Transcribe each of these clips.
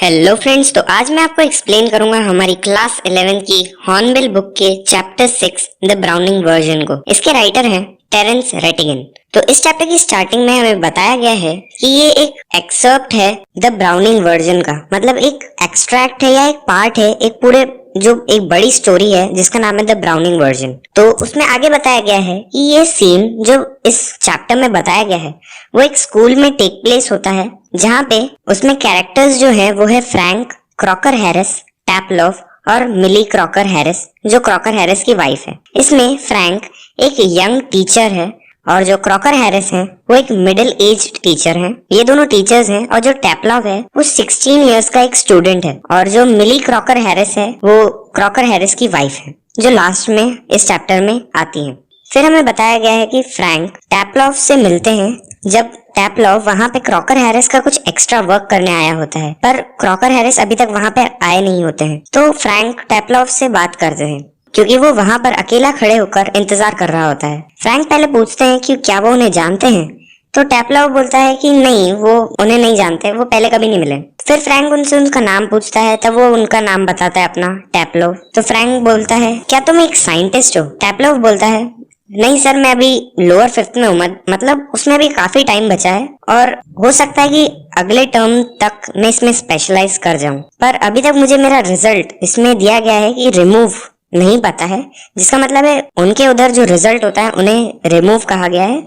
Hello friends, तो आज मैं आपको एक्सप्लेन करूंगा हमारी क्लास 11 की हॉर्नबिल बुक के चैप्टर 6 द ब्राउनिंग वर्जन को। इसके राइटर हैं टेरेंस रेटिगन। तो इस चैप्टर की स्टार्टिंग में हमें बताया गया है कि ये एक एक्सर्प्ट है द ब्राउनिंग वर्जन का, मतलब एक एक्सट्रैक्ट है या एक पार्ट है एक पूरे जो एक बड़ी स्टोरी है जिसका नाम है द ब्राउनिंग वर्जन। तो उसमें आगे बताया गया है कि ये सीन जो इस चैप्टर में बताया गया है वो एक स्कूल में टेक प्लेस होता है, जहाँ पे उसमें कैरेक्टर्स जो है वो है फ्रैंक, क्रॉकर हैरिस, टैपलॉफ और मिली क्रॉकर हैरिस, जो क्रॉकर हैरिस की वाइफ है। इसमें फ्रैंक एक यंग टीचर है और जो क्रॉकर हैरिस है वो एक मिडिल एज टीचर है। ये दोनों टीचर्स हैं। और जो टैपलॉफ है वो 16 इयर्स का एक स्टूडेंट है और जो मिली क्रॉकर हैरिस है वो क्रॉकर हैरिस की वाइफ है, जो लास्ट में इस चैप्टर में आती है। फिर हमें बताया गया है कि फ्रैंक टैपलॉफ से मिलते हैं जब टैपलॉफ वहाँ पे क्रॉकर हैरिस का कुछ एक्स्ट्रा वर्क करने आया होता है, पर क्रॉकर हैरिस अभी तक वहाँ पे आए नहीं होते हैं। तो फ्रैंक टैपलॉफ से बात करते हैं क्योंकि वो वहाँ पर अकेला खड़े होकर इंतजार कर रहा होता है। फ्रैंक पहले पूछते हैं कि क्या वो उन्हें जानते हैं, तो टैपलॉफ बोलता है कि नहीं, वो उन्हें नहीं जानते, वो पहले कभी नहीं मिले। फिर फ्रैंक उनसे उनका नाम पूछता है, तब वो उनका नाम बताता है अपना, टैपलॉफ। तो फ्रैंक बोलता है क्या तुम एक साइंटिस्ट हो? टैपलॉफ बोलता है नहीं सर, मैं अभी लोअर 5th में हूँ, मतलब उसमें अभी काफी टाइम बचा है और हो सकता है कि अगले टर्म तक मैं इसमें स्पेशलाइज कर जाऊं, पर अभी तक मुझे मेरा रिजल्ट इसमें दिया गया है कि रिमूव नहीं पता है, जिसका मतलब है उनके उधर जो रिजल्ट होता है उन्हें रिमूव कहा गया है।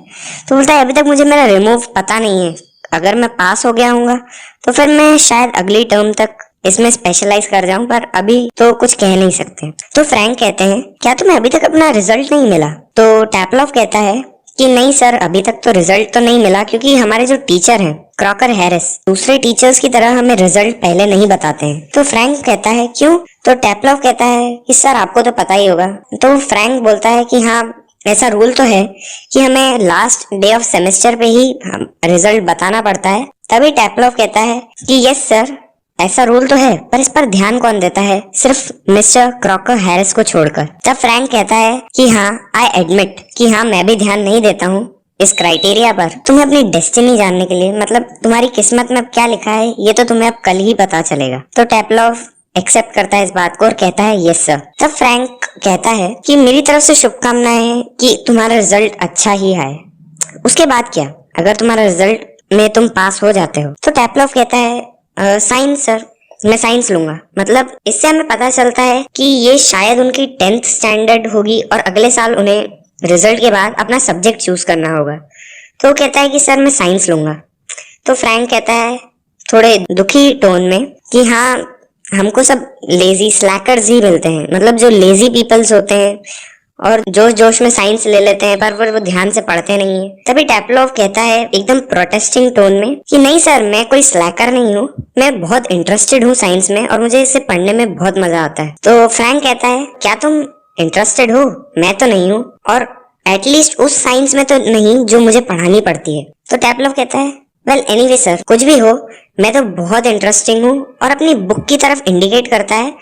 तो बोलता है अभी तक मुझे मेरा रिमूव पता नहीं है, अगर मैं पास हो गया हूँ तो फिर मैं शायद अगली टर्म तक इसमें स्पेशलाइज कर जाऊं, पर अभी तो कुछ कह नहीं सकते। तो फ्रैंक कहते हैं क्या तुम्हें अभी तक अपना रिजल्ट नहीं मिला? तो टैपलॉफ कहता है कि नहीं सर, अभी तक तो रिजल्ट तो नहीं मिला क्योंकि हमारे जो टीचर हैं क्रॉकर हैरिस दूसरे टीचर्स की तरह हमें रिजल्ट पहले नहीं बताते हैं। तो फ्रैंक कहता है क्यों? तो टैपलॉफ कहता है कि सर आपको तो पता ही होगा। तो फ्रैंक बोलता है कि हाँ, ऐसा रूल तो है कि हमें लास्ट डे ऑफ सेमेस्टर पे ही रिजल्ट बताना पड़ता है। तभी टैपलॉफ कहता है कि यस सर, ऐसा रूल तो है, पर इस पर ध्यान कौन देता है, सिर्फ मिस्टर क्रॉकर हैरिस को छोड़कर। तब फ्रैंक कहता है कि हाँ, आई एडमिट कि हाँ, मैं भी ध्यान नहीं देता हूँ इस क्राइटेरिया पर। तुम्हें अपनी डेस्टिनी जानने के लिए, मतलब तुम्हारी किस्मत में अब क्या लिखा है ये तो तुम्हें अब कल ही पता चलेगा। तो टैपलॉफ एक्सेप्ट करता है इस बात को और कहता है यस सर। तब फ्रैंक कहता है कि मेरी तरफ से शुभकामनाएं कि तुम्हारा रिजल्ट अच्छा ही आए। उसके बाद क्या, अगर तुम्हारा रिजल्ट में तुम पास हो जाते हो? तो टैपलॉफ कहता है साइंस सर, मैं साइंस लूंगा। मतलब इससे हमें पता चलता है कि ये शायद उनकी 10th स्टैंडर्ड होगी और अगले साल उन्हें रिजल्ट के बाद अपना सब्जेक्ट चूज करना होगा। तो वो कहता है कि सर मैं साइंस लूंगा। तो फ्रैंक कहता है थोड़े दुखी टोन में कि हाँ, हमको सब लेजी स्लैकर्स ही मिलते हैं, मतलब जो लेजी पीपल्स होते हैं और जोश जोश में साइंस ले लेते हैं पर वो ध्यान से पढ़ते नहीं है। तभी टैपलॉफ कहता है एकदम प्रोटेस्टिंग टोन में कि नहीं सर, मैं कोई स्लैकर नहीं हूँ, मैं बहुत इंटरेस्टेड हूँ साइंस में और मुझे इसे पढ़ने में बहुत मजा आता है। तो फ्रैंक कहता है क्या तुम इंटरेस्टेड हो? मैं तो नहीं हूँ, और एटलीस्ट उस साइंस में तो नहीं जो मुझे पढ़ानी पड़ती है। तो टैपलॉफ कहता है वेल एनीवे सर, कुछ भी हो, मैं तो बहुत इंटरेस्टिंग हूँ, और अपनी बुक की तरफ इंडिकेट करता है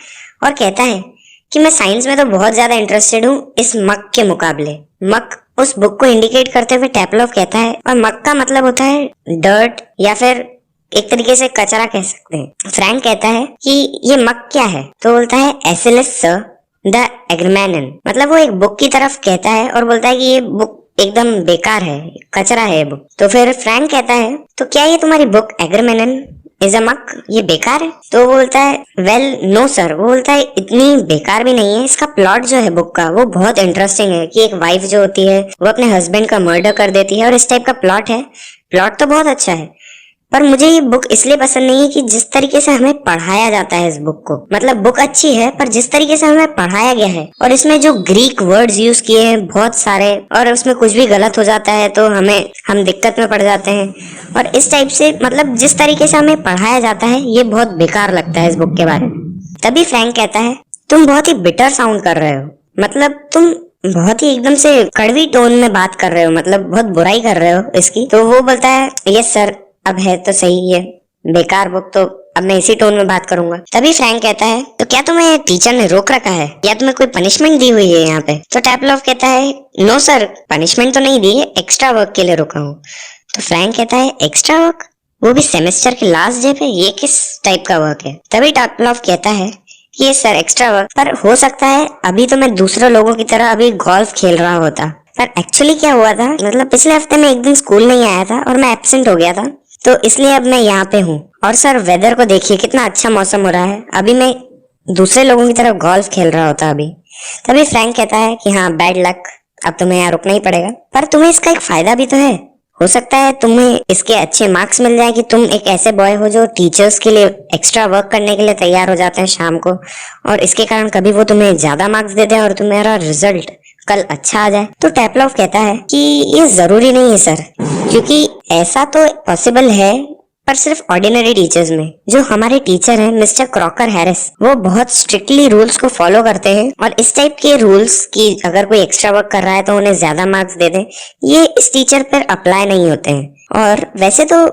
और कहता है कि मैं साइंस में तो बहुत ज्यादा इंटरेस्टेड हूँ इस मग के मुकाबले। मग उस बुक को इंडिकेट करते हुए टैपलॉफ कहता है, और मग का मतलब होता है डर्ट या फिर एक तरीके से कचरा कह सकते हैं। फ्रैंक कहता है कि ये मग क्या है? तो बोलता है एसिलिस सर द एग्रमैनन, मतलब वो एक बुक की तरफ कहता है और बोलता है कि ये बुक एकदम बेकार है, कचरा है ये बुक। तो फिर फ्रैंक कहता है तो क्या ये तुम्हारी बुक एग्रमैनन इज अ मक, ये बेकार है? तो वो बोलता है वेल नो सर, वो बोलता है इतनी बेकार भी नहीं है, इसका प्लॉट जो है बुक का वो बहुत इंटरेस्टिंग है कि एक वाइफ जो होती है वो अपने हस्बैंड का मर्डर कर देती है और इस टाइप का प्लॉट है। प्लॉट तो बहुत अच्छा है, पर मुझे ये बुक इसलिए पसंद नहीं है कि जिस तरीके से हमें पढ़ाया जाता है इस बुक को। मतलब बुक अच्छी है पर जिस तरीके से हमें पढ़ाया गया है और इसमें जो ग्रीक वर्ड्स यूज किए हैं बहुत सारे, और उसमें कुछ भी गलत हो जाता है तो हम दिक्कत में पड़ जाते हैं, और इस टाइप से मतलब जिस तरीके से हमें पढ़ाया जाता है ये बहुत बेकार लगता है इस बुक के बारे में। तभी फ्रैंक कहता है तुम बहुत ही बिटर साउंड कर रहे हो, मतलब तुम बहुत ही एकदम से कड़वी टोन में बात कर रहे हो, मतलब बहुत बुराई कर रहे हो इसकी। तो वो बोलता है यस सर, अब है तो सही है बेकार बुक, तो अब मैं इसी टोन में बात करूंगा। तभी फ्रैंक कहता है तो क्या तुम्हें टीचर ने रोक रखा है या तुम्हें कोई पनिशमेंट दी हुई है यहाँ पे? तो टैपलॉफ कहता है नो सर, पनिशमेंट तो नहीं दी है, एक्स्ट्रा वर्क के लिए रोका हूँ। तो फ्रैंक कहता है एक्स्ट्रा वर्क? वो भी सेमेस्टर के लास्ट डे पे, ये किस टाइप का वर्क है? तभी टापलॉफ कहता है कि ये सर एक्स्ट्रा वर्क, पर हो सकता है अभी तो मैं दूसरे लोगों की तरह अभी गोल्फ खेल रहा होता। पर एक्चुअली क्या हुआ था, मतलब पिछले हफ्ते में एक दिन स्कूल नहीं आया था और मैं एब्सेंट हो गया था, तो इसलिए अब मैं यहाँ पे हूँ। और सर वेदर को देखिए, कितना अच्छा मौसम हो रहा है, अभी मैं दूसरे लोगों की तरह गोल्फ खेल रहा होता अभी। तभी फ्रैंक कहता है कि हाँ बैड लक, अब तुम्हें यहाँ रुकना ही पड़ेगा, पर तुम्हें इसका एक फायदा भी तो है। हो सकता है तुम्हें इसके अच्छे मार्क्स मिल जाए कि तुम एक ऐसे बॉय हो जो टीचर्स के लिए एक्स्ट्रा वर्क करने के लिए तैयार हो जाते हैं शाम को, और इसके कारण कभी वो तुम्हें ज्यादा मार्क्स दे दे और तुम्हारा रिजल्ट कल अच्छा आ जाए। तो टैपलॉफ कहता है कि ये जरूरी नहीं है सर, क्योंकि ऐसा तो पॉसिबल है पर सिर्फ ऑर्डिनरी टीचर्स में। जो हमारे टीचर हैं मिस्टर क्रॉकर हैरिस, वो बहुत स्ट्रिक्टली रूल्स को फॉलो करते हैं, और इस टाइप के रूल्स की अगर कोई एक्स्ट्रा वर्क कर रहा है तो उन्हें ज्यादा मार्क्स दे दें, ये इस टीचर पर अप्लाई नहीं होते हैं। और वैसे तो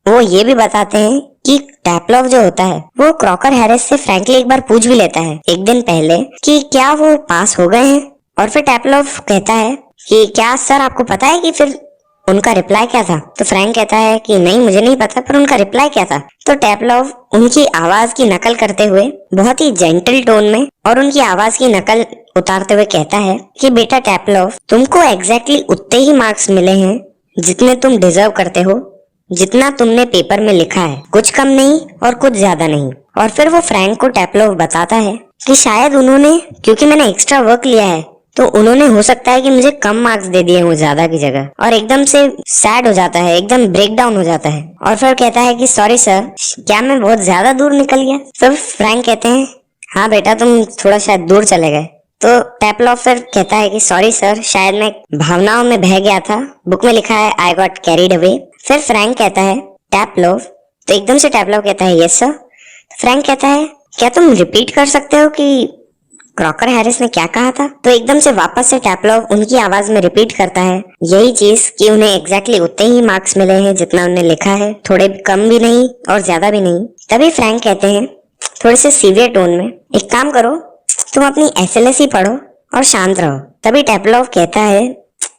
वो ये भी बताते हैं कि टैपलॉफ जो होता है वो क्रॉकर हैरिस से फ्रैंकली एक बार पूछ भी लेता है एक दिन पहले कि क्या वो पास हो गए हैं। और फिर टैपलॉफ कहता है कि क्या सर आपको पता है कि फिर उनका रिप्लाई क्या था? तो फ्रैंक कहता है कि नहीं मुझे नहीं पता, पर उनका रिप्लाई क्या था? तो टैपलॉफ उनकी आवाज की नकल करते हुए बहुत ही जेंटल टोन में और उनकी आवाज की नकल उतारते हुए कहता है कि बेटा टैपलॉफ, तुमको एग्जैक्टली उतने ही मार्क्स मिले हैं जितने तुम डिजर्व करते हो, जितना तुमने पेपर में लिखा है, कुछ कम नहीं और कुछ ज्यादा नहीं। और फिर वो फ्रैंक को टैपलॉफ बताता है कि शायद उन्होंने, क्योंकि मैंने एक्स्ट्रा वर्क लिया है, तो उन्होंने हो सकता है कि मुझे कम मार्क्स दे दिए हो ज्यादा की जगह। और एकदम से सैड हो जाता है, एकदम ब्रेक डाउन हो जाता है, और फिर कहता है कि सॉरी सर, क्या मैं बहुत ज्यादा दूर निकल गया? फिर फ्रैंक कहते हैं हाँ बेटा तुम थोड़ा शायद दूर चले गए। तो टैपलॉफ फिर कहता है कि सॉरी सर, शायद मैं भावनाओं में बह गया था, बुक में लिखा है आई गॉट कैरीड अवे। फिर फ्रैंक कहता है टैपलॉफ, तो एकदम से टैपलॉफ कहता है यस सर। फ्रैंक कहता है क्या तुम रिपीट कर सकते हो कि क्रॉकर हैरिस ने क्या कहा था? तो एकदम से वापस से टैपलॉफ उनकी आवाज में रिपीट करता है यही चीज कि उन्हें एग्जैक्टली उतने ही मार्क्स मिले हैं जितना उन्हें लिखा है, थोड़े कम भी नहीं और ज्यादा भी नहीं। तभी फ्रैंक कहते हैं थोड़े से सीवियर टोन में, एक काम करो तुम अपनी एसएलएस ही पढ़ो और शांत रहो। तभी टैपलॉफ कहता है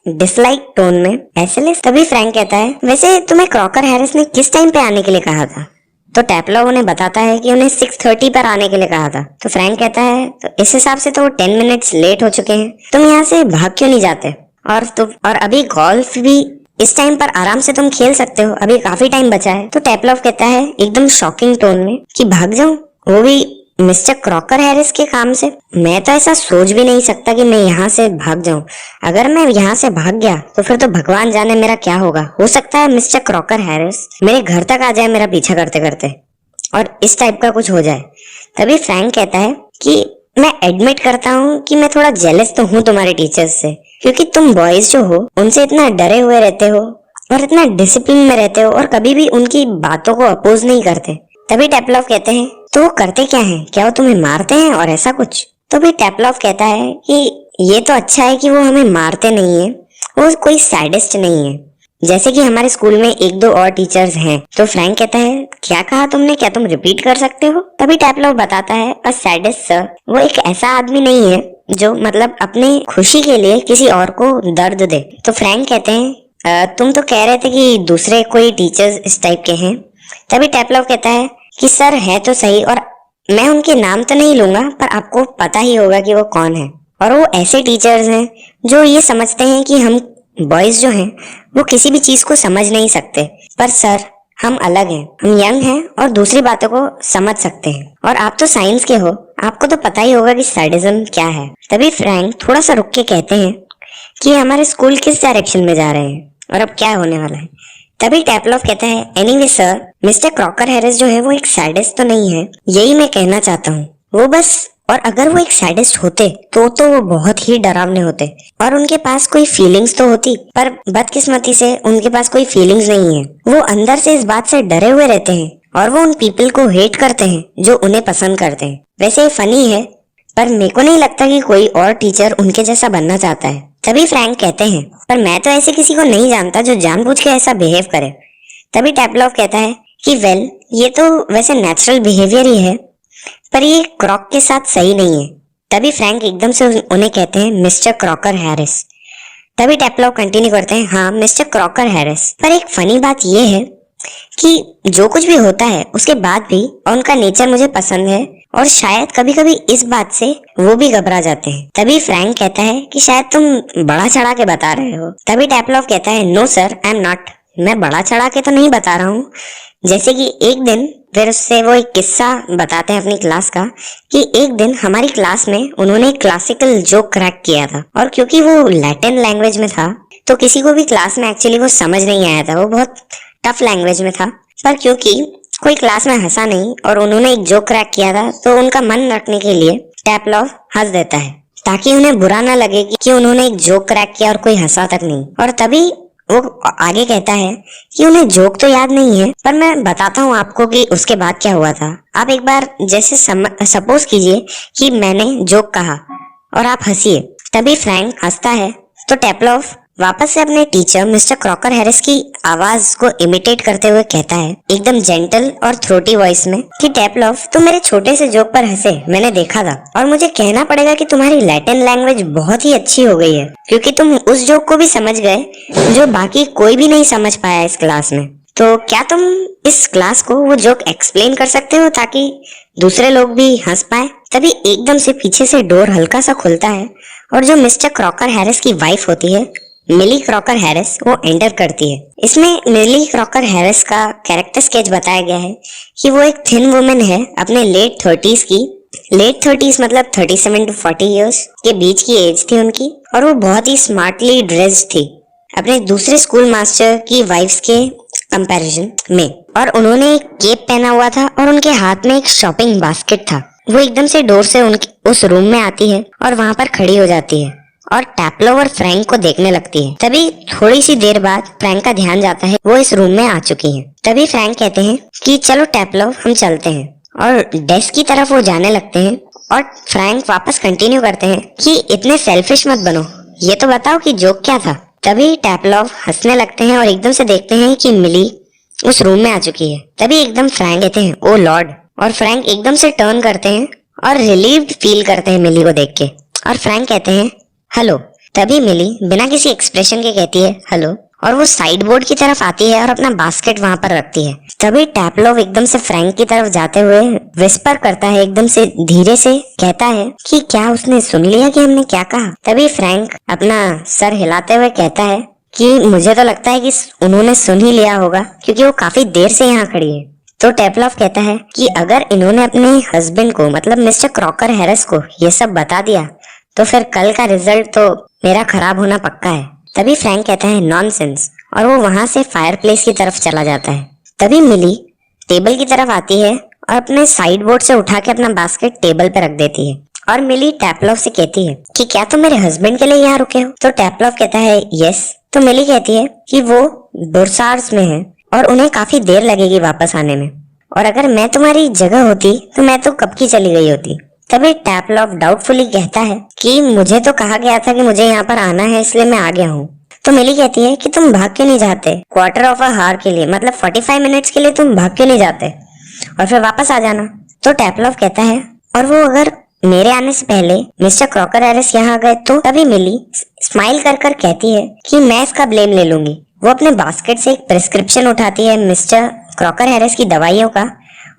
डिसलाइक टोन में, एसएलएस? तभी फ्रैंक कहता है वैसे तुम्हें क्रॉकर हैरिस ने किस टाइम पे आने के लिए कहा था? तो टैपलॉफ उन्हें बताता है कि उन्हें 6:30 पर आने के लिए कहा था। तो फ्रैंक कहता है तो इस हिसाब से तो वो 10 मिनट्स लेट हो चुके हैं, तुम यहाँ से भाग क्यों नहीं जाते? और अभी गोल्फ भी इस टाइम पर आराम से तुम खेल सकते हो, अभी काफी टाइम बचा है। तो टैपलॉफ कहता है एकदम शॉकिंग टोन में कि भाग जाऊं, वो भी मिस्टर क्रॉकर हैरिस के काम से? मैं तो ऐसा सोच भी नहीं सकता कि मैं यहाँ से भाग जाऊं। अगर मैं यहाँ से भाग गया तो फिर तो भगवान जाने मेरा क्या होगा। हो सकता है मिस्टर क्रॉकर हैरिस मेरे घर तक आ जाए मेरा पीछा करते करते, और इस टाइप का कुछ हो जाए। तभी फ्रैंक कहता है कि मैं एडमिट करता हूँ कि मैं थोड़ा जेलस तो हूँ तुम्हारे टीचर्स से, क्योंकि तुम बॉयज जो हो उनसे इतना डरे हुए रहते हो और इतना डिसिप्लिन में रहते हो और कभी भी उनकी बातों को अपोज नहीं करते। तभी टैपलॉफ कहते हैं तो वो करते क्या हैं, क्या वो तुम्हें मारते हैं और ऐसा कुछ? तो भी टैपलॉफ कहता है कि ये तो अच्छा है कि वो हमें मारते नहीं है, वो कोई सैडिस्ट नहीं है, जैसे कि हमारे स्कूल में एक दो और टीचर्स हैं। तो फ्रैंक कहता है क्या कहा तुमने, क्या तुम रिपीट कर सकते हो? तभी टैपलॉफ बताता है अ सैडिस्ट सर, वो एक ऐसा आदमी नहीं है जो मतलब अपने खुशी के लिए किसी और को दर्द दे। तो फ्रैंक कहते हैं तुम तो कह रहे थे कि दूसरे कोई टीचर्स इस टाइप के हैं। तभी टैपलॉफ कहता है कि सर है तो सही, और मैं उनके नाम तो नहीं लूंगा पर आपको पता ही होगा कि वो कौन है। और वो ऐसे टीचर्स हैं जो ये समझते हैं कि हम बॉयज जो हैं वो किसी भी चीज को समझ नहीं सकते, पर सर हम अलग हैं, हम यंग हैं और दूसरी बातों को समझ सकते हैं, और आप तो साइंस के हो, आपको तो पता ही होगा कि सैडिज्म क्या है। तभी फ्रैंक थोड़ा सा रुक के कहते हैं कि हमारे स्कूल किस डायरेक्शन में जा रहे हैं और अब क्या होने वाला है। तभी टैपलॉफ कहता है anyway sir, mister Crocker Harris जो है वो एक सैडिस्ट तो नहीं है, यही मैं कहना चाहता हूँ। वो बस, और अगर वो एक सैडिस्ट होते तो वो बहुत ही डरावने होते और उनके पास कोई फीलिंग्स तो होती, पर बदकिस्मती से उनके पास कोई फीलिंग्स नहीं है। वो अंदर से इस बात से डरे हुए रहते हैं और वो उन पीपल को हेट करते हैं जो उन्हें पसंद करते हैं। वैसे ये फनी है, पर मेरे को नहीं लगता कि कोई और टीचर उनके जैसा बनना चाहता है। तभी फ्रैंक कहते हैं पर मैं तो ऐसे किसी को नहीं जानता जो जानबूझ के ऐसा बिहेव करे। तभी टैपलॉफ कहता है कि वेल, ये तो वैसे नेचुरल बिहेवियर ही है, पर ये क्रॉक के साथ सही नहीं है। तभी फ्रैंक एकदम से उन्हें कहते हैं मिस्टर क्रॉकर हैरिस। तभी टैपलॉफ कंटिन्यू करते हैं हाँ मिस्टर क्रॉकर हैरिस, पर एक फनी बात ये है कि जो कुछ भी होता है उसके बाद भी उनका नेचर मुझे पसंद है और शायद कभी कभी इस बात से वो भी घबरा जाते हैं। तभी फ्रैंक कहता है कि शायद तुम बड़ा चढ़ा के बता रहे हो। तभी टेपलॉफ कहता है no sir I am not, मैं बड़ा चढ़ा के तो नहीं बता रहा हूँ। जैसे कि एक दिन फिर उससे वो एक किस्सा बताते हैं अपनी क्लास का कि एक दिन हमारी क्लास में उन्होंने एक क्लासिकल जोक क्रैक किया था और क्योंकि वो लैटिन लैंग्वेज में था तो किसी को भी क्लास में एक्चुअली वो समझ नहीं आया था, वो बहुत टफ लैंग्वेज में था। पर क्योंकि कोई क्लास में हंसा नहीं और उन्होंने एक जोक क्रैक किया था तो उनका मन रखने के लिए टेपलॉफ हंस देता है ताकि उन्हें बुरा ना लगे कि उन्होंने एक जोक क्रैक किया और कोई हंसा तक नहीं। और तभी वो आगे कहता है कि उन्हें जोक तो याद नहीं है पर मैं बताता हूँ आपको कि उसके बाद क्या हुआ था। आप एक बार जैसे सपोज कीजिए कि मैंने जोक कहा और आप हंसिए। तभी फ्रैंक हंसता है तो टेपलॉफ वापस से अपने टीचर मिस्टर क्रॉकर हैरिस की आवाज को इमिटेट करते हुए कहता है एकदम जेंटल और थ्रोटी वॉइस में कि टेपलॉफ तुम मेरे छोटे से जोक पर हंसे, मैंने देखा था और मुझे कहना पड़ेगा कि तुम्हारी लैटिन लैंग्वेज बहुत ही अच्छी हो गई है क्योंकि तुम उस जोक को भी समझ गए जो बाकी कोई भी नहीं समझ पाया इस क्लास में। तो क्या तुम इस क्लास को वो जोक एक्सप्लेन कर सकते हो ताकि दूसरे लोग भी हंस पाए। तभी एकदम से पीछे से डोर हल्का सा खुलता है और जो मिस्टर क्रॉकर हैरिस की वाइफ होती है मिली क्रॉकर हैरिस वो एंटर करती है। इसमें मिली क्रॉकर हैरिस का कैरेक्टर स्केच बताया गया है कि वो एक थिन वुमेन है अपने लेट 30s की। लेट 30s मतलब 37 to 40 इयर्स के बीच की एज थी उनकी और वो बहुत ही स्मार्टली ड्रेस्ड थी अपने दूसरे स्कूल मास्टर की वाइफ्स के कंपैरिजन में। और उन्होंने एक केप पहना हुआ था और उनके हाथ में एक शॉपिंग बास्केट था। वो एकदम से डोर से उनके उस रूम में आती है और वहां पर खड़ी हो जाती है और टेपलॉफ और फ्रैंक को देखने लगती है। तभी थोड़ी सी देर बाद फ्रैंक का ध्यान जाता है वो इस रूम में आ चुकी हैं। तभी फ्रैंक कहते हैं कि चलो टेपलॉफ हम चलते हैं और डेस्क की तरफ वो जाने लगते हैं और फ्रैंक वापस कंटिन्यू करते हैं कि इतने सेल्फिश मत बनो, ये तो बताओ कि जोक क्या था। तभी टेपलॉफ हंसने लगते हैं और एकदम से देखते हैं कि मिली उस रूम में आ चुकी है। तभी एकदम फ्रैंक कहते हैं ओ लॉर्ड और फ्रैंक एकदम से टर्न करते हैं और रिलीव्ड फील करते हैं मिली को देख के और फ्रैंक कहते हैं हेलो। तभी मिली बिना किसी एक्सप्रेशन के कहती है हेलो और वो साइड बोर्ड की तरफ आती है और अपना बास्केट वहां पर रखती है। तभी टेपलॉफ एकदम से फ्रैंक की तरफ जाते हुए विस्पर करता है, एकदम से धीरे से कहता है कि क्या उसने सुन लिया कि हमने क्या कहा। तभी फ्रैंक अपना सर हिलाते हुए कहता है कि मुझे तो लगता है कि उन्होंने सुन ही लिया होगा क्योंकि वो काफी देर से यहाँ खड़ी है। तो टेपलॉफ कहता है कि अगर इन्होंने अपने हस्बैंड को मतलब मिस्टर क्रॉकर हैरिस को ये सब बता दिया तो फिर कल का रिजल्ट तो मेरा खराब होना पक्का है। तभी फ्रैंक कहता है नॉनसेंस और वो वहां से फायरप्लेस की तरफ चला जाता है। तभी मिली टेबल की तरफ आती है और अपने साइड बोर्ड से उठा के अपना बास्केट टेबल पे रख देती है और मिली टेपलॉफ से कहती है कि क्या तुम मेरे हस्बैंड के लिए यहाँ रुके हो। तो टेपलॉफ कहता है यस। तो मिली कहती है कि वो बुरसार्स में है और उन्हें काफी देर लगेगी वापस आने में और अगर मैं तुम्हारी जगह होती तो मैं तो कब की चली गई होती। तभी टेपलॉफ डाउटफुली कहता है कि मुझे तो कहा गया था कि मुझे यहाँ पर आना है इसलिए मैं आ गया हूँ। तो मिली कहती है कि तुम भाग क्यों नहीं जाते, क्वार्टर ऑफ अ हावर के लिए मतलब 45 मिनट्स के लिए तुम भाग क्यों नहीं जाते और फिर वापस आ जाना। तो टेपलॉफ कहता है और वो अगर मेरे आने से पहले मिस्टर क्रॉकर हैरिस यहाँ आ गए तो। तभी मिली स्माइल कर कर कहती है कि मैं इसका ब्लेम ले लूंगी। वो अपने बास्केट से एक प्रिस्क्रिप्शन उठाती है मिस्टर क्रॉकर हैरिस की दवाइयों का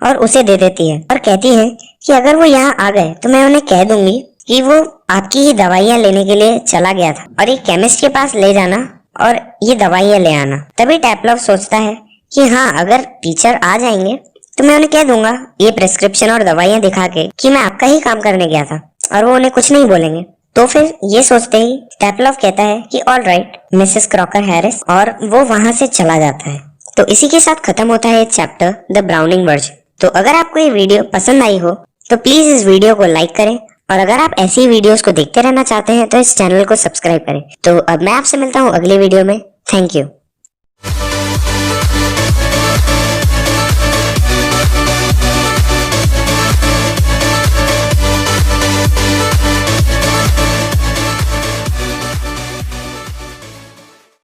और उसे दे देती है और कहती है कि अगर वो यहाँ आ गए तो मैं उन्हें कह दूंगी कि वो आपकी ही दवाइयाँ लेने के लिए चला गया था और एक केमिस्ट के पास ले जाना और ये दवाइयाँ ले आना। तभी टेपलॉफ सोचता है कि हाँ अगर टीचर आ जाएंगे तो मैं उन्हें कह दूंगा ये प्रिस्क्रिप्शन और दवाइयाँ दिखा के कि मैं आपका ही काम करने गया था और वो उन्हें कुछ नहीं बोलेंगे। तो फिर ये सोचते ही टेपलॉफ कहता है कि all right Mrs Crocker Harris और वो वहां से चला जाता है। तो इसी के साथ खत्म होता है चैप्टर द ब्राउनिंग वर्जन। तो अगर आपको ये वीडियो पसंद आई हो तो प्लीज इस वीडियो को लाइक करें और अगर आप ऐसी वीडियोस को देखते रहना चाहते हैं तो इस चैनल को सब्सक्राइब करें। तो अब मैं आपसे मिलता हूँ अगले वीडियो में। Thank you.